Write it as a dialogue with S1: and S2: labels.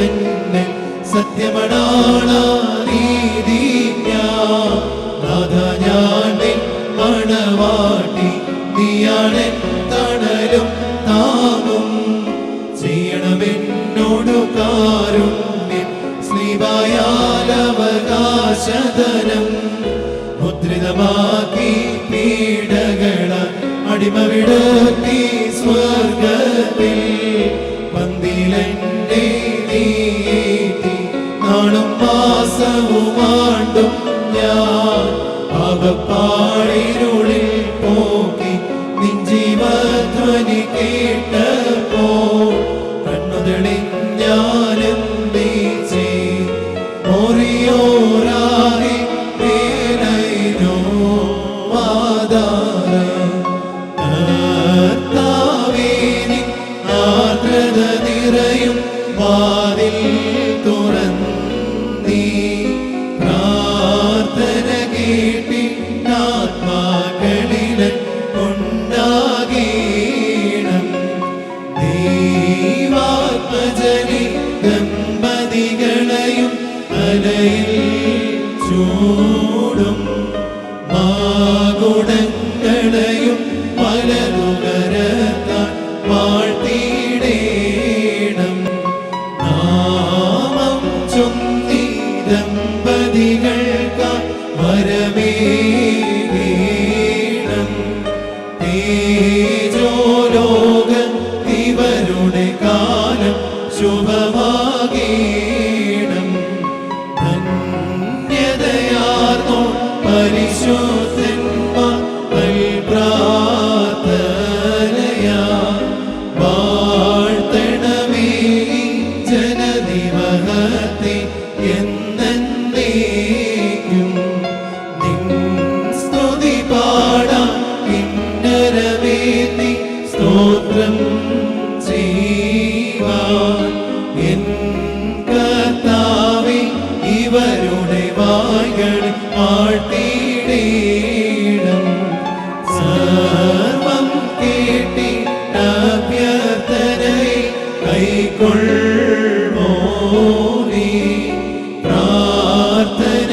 S1: തന്നെ സത്യമണാള നീതിജ്ഞാത ഞാൻ മണവാട്ടി നീയാണ് തണലും താങ്ങും ചെയ്യണമെന്നോടു കാരുണ്യം സ്ലീബായാലവകാശധനം മുദ്രിതമാക്കി പീഡകളാൽ അടിമവിടത്തി സ്വർഗത്തിൽ പന്തിലെന്നെ നീതി നാളും മാസവുമാണ്ടും ഞാൻ പാപപ്പാടിനുള്ളിൽ പോക്കി നിൻ ജീവധ്വനി കേട്ടപ്പോൾ കണ്ണുതെളിഞ്ഞാലും നീച്ചേ ഓറിയോറാറി മേലൈനോ ആധാര കർത്താവേനി ആർദ്രത നിറയും വാതിൽ തുറന്നീ പ്രാർത്ഥന കേട്ടി ആത്മാക്കളിൽ ഉണ്ടാകീണം ദൈവാത്മജനി ദമ്പതികളെയും തലയിൽ ചൂടും മാകുടങ്ങളെയും പലതുകരത്താൽ വാഴ്ത്തിയിടേണം നാമം ചൊല്ലി ദമ്പതികൾക്കായി വരമേകീണം തേജോലോക ഇവരുടെ കാലം ശുഭമാകീണം ധന്യതയാർന്നോ പരിശുദ്ധന്മാർ പ്രാർത്ഥനയാ വാഴ്ത്തണമേ ജനദിവഹത്തെ എന്നേക്കും നിൻ സ്തുതി പാടാൻ കിന്നരമേത്തി സ്തോത്രം ചെയ്യുവാൻ എൻ കർത്താവേ ഇവരുടെ വായ്കൾ ആട്ടിയിടേണം സർവം കേട്ടി അഭ്യർത്ഥനയെ കൈക്കൊള്ളുവോനേ പ്രാർത്ഥന